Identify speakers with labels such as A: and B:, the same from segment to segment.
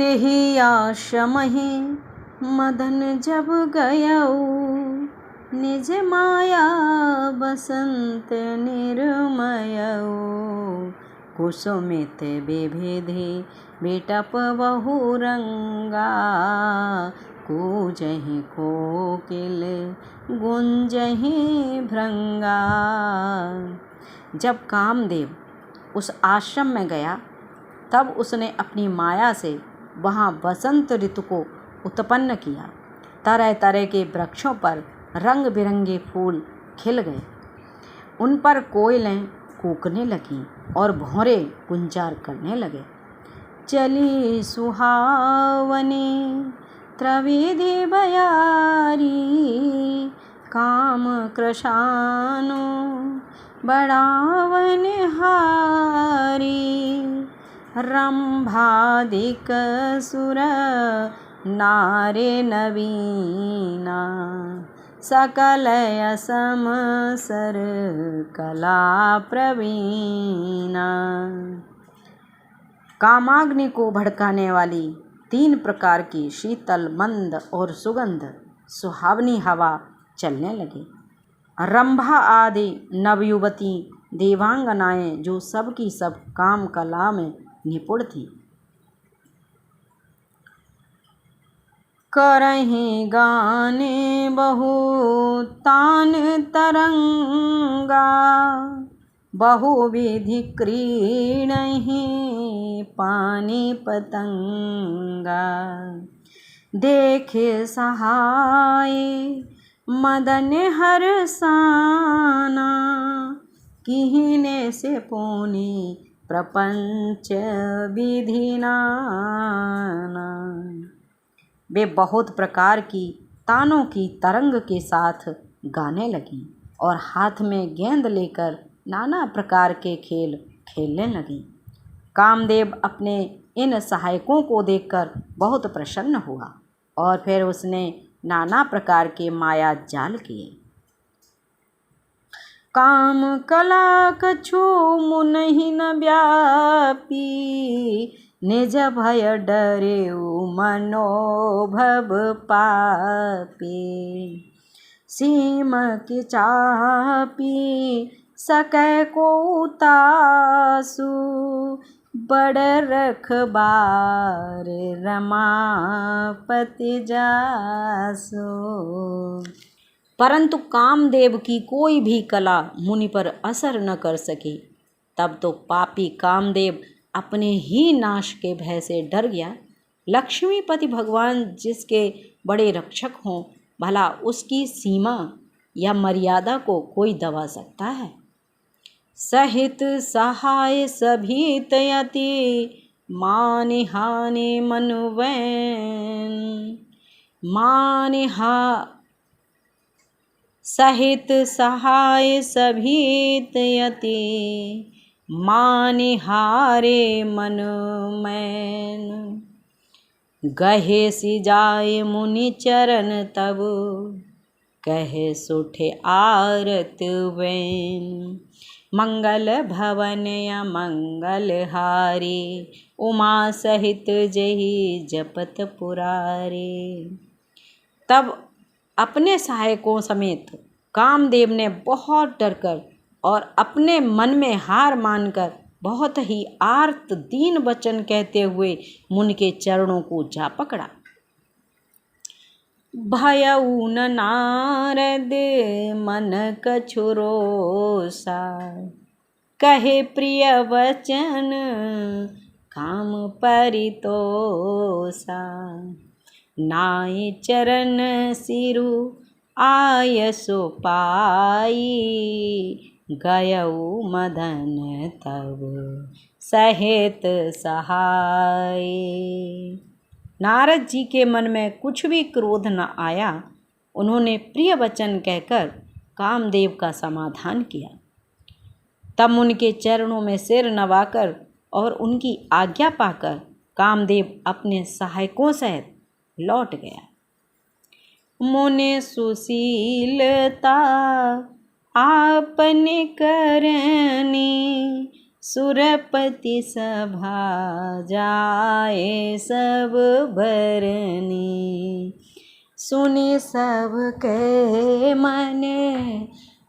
A: तेहि आश्रमहि मदन जब गयऊ, निज माया बसंत निर्मयऊ। कुसुमित विविधि बिटप बहुरंगा, कूजहि कोकिल गुंजहि भृंगा। जब कामदेव उस आश्रम में गया तब उसने अपनी माया से वहाँ वसंत ऋतु को उत्पन्न किया। तरह तरह के वृक्षों पर रंग बिरंगे फूल खिल गए, उन पर कोयलें कूकने लगीं और भौरे गुंजार करने लगे। चली सुहावनी त्रिविधि बयारी, काम कृशानु बढ़ावन हारी। रंभादिक सुर नारे नवीना, सकल असम सर कला प्रवीणा। कामाग्नि को भड़काने वाली 3 प्रकार की शीतल मंद और सुगंध सुहावनी हवा चलने लगी। रंभा आदि नवयुवती देवांगनाएं जो सब की सब काम कला में निपुण थी, करहीं गाने बहु तान तरंगा, बहुविधि क्रीडहि पानी पतंगा। देखे सहाय मदन हरसाना, किहिने से पुनि प्रपंच विधि नाना। वे बहुत प्रकार की तानों की तरंग के साथ गाने लगीं और हाथ में गेंद लेकर नाना प्रकार के खेल खेलने लगीं। कामदेव अपने इन सहायकों को देखकर बहुत प्रसन्न हुआ और फिर उसने नाना प्रकार के माया जाल किए। काम कला कछु मुनहि न व्यापी, निज भय डरेउ मनोभव पापी। सीम की चापी सकै को तासु, बड़ रखबार रमापति जासु। परंतु कामदेव की कोई भी कला मुनि पर असर न कर सकी। तब तो पापी कामदेव अपने ही नाश के भय से डर गया। लक्ष्मीपति भगवान जिसके बड़े रक्षक हों, भला उसकी सीमा या मर्यादा को कोई दबा सकता है। सहित सहाय सभीत यति, मानि हानि मनुवैन। सहित सहाय सभीत यति, मानि हारे मनु मैन। गहे सिजाय मुनि चरण तब, कहे सुठे आरत वैन। मंगल भवन या मंगल हारी, उमा सहित जही जपत पुरारी। तब अपने सहायकों समेत कामदेव ने बहुत डरकर और अपने मन में हार मानकर बहुत ही आर्त दीन वचन कहते हुए मुनि के चरणों को जा पकड़ा। भयउ न नारद मन कछु रोसा, कहे प्रिय वचन काम परितोषा। नाई चरण सिरु आयसो पाई, गयउ मदन तब सहित सहाय। नारद जी के मन में कुछ भी क्रोध न आया। उन्होंने प्रिय वचन कहकर कामदेव का समाधान किया। तब उनके चरणों में सिर नवाकर और उनकी आज्ञा पाकर कामदेव अपने सहायकों सहित लौट गया। मुनि सुशीलता आपने करनी, सुरपति सभा जाए सब बरनी। सुनि सब के मन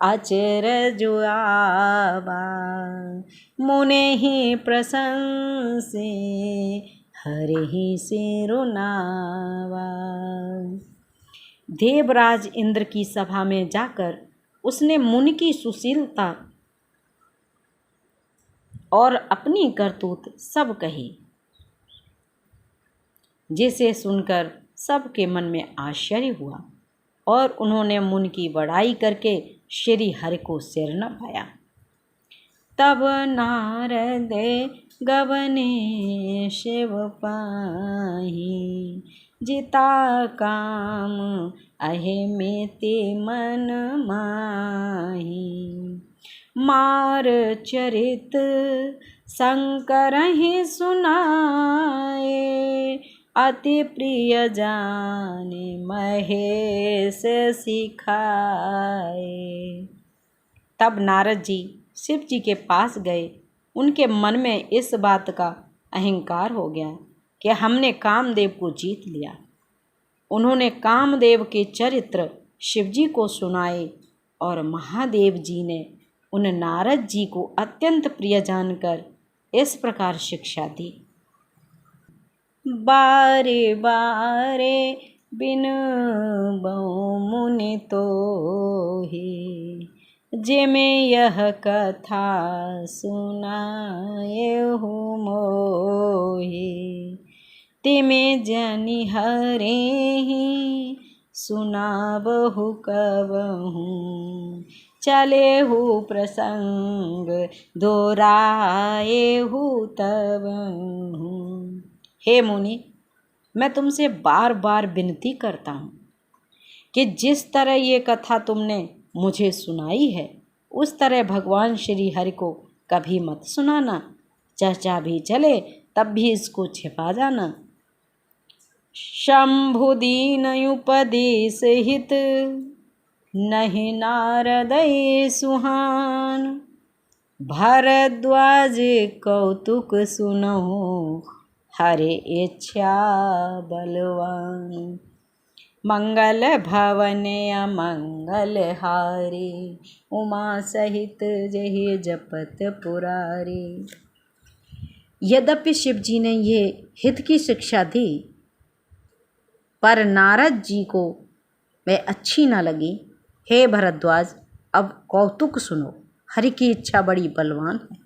A: अचरज आवा। मुने ही प्रशंसे हरिहि सिरुनावा। देवराज इंद्र की सभा में जाकर उसने मुनि की सुशीलता और अपनी करतूत सब कही, जिसे सुनकर सबके मन में आश्चर्य हुआ और उन्होंने मुनि की बड़ाई करके श्री हरि को सिर नवाया। तब नारद गवने शिव पाही। जिता काम अहे मेते मन माही। मार चरित शंकर ही सुनाए। अति प्रिय जाने महेश सिखाए। तब नारद जी शिव जी के पास गए। उनके मन में इस बात का अहंकार हो गया कि हमने कामदेव को जीत लिया। उन्होंने कामदेव के चरित्र शिव जी को सुनाए और महादेव जी ने उन नारद जी को अत्यंत प्रिय जानकर इस प्रकार शिक्षा दी। बारे बारे बिन बहु मुनि तोहि। जेमे यह कथा सुनाएहु मोहि। तिमे जनि हरिहि सुनाबहु कबहु। चलेहु प्रसंग दोहराएहु तबहु। हे मुनि, मैं तुमसे बार बार विनती करता हूँ कि जिस तरह ये कथा तुमने मुझे सुनाई है उस तरह भगवान श्री हरि को कभी मत सुनाना। चर्चा भी चले तब भी इसको छिपा जाना। शंभु दीन उपदेश हित नहीं नारदय सुहान। भरद्वाज कौतुक सुनहु हरे इच्छा बलवान। मंगल भवन अमंगल हारे। उमा सहित जहि जपत पुरारी। यद्यपि शिव जी ने ये हित की शिक्षा दी पर नारद जी को वह अच्छी न लगी। हे भरद्वाज, अब कौतुक सुनो, हरि की इच्छा बड़ी बलवान है।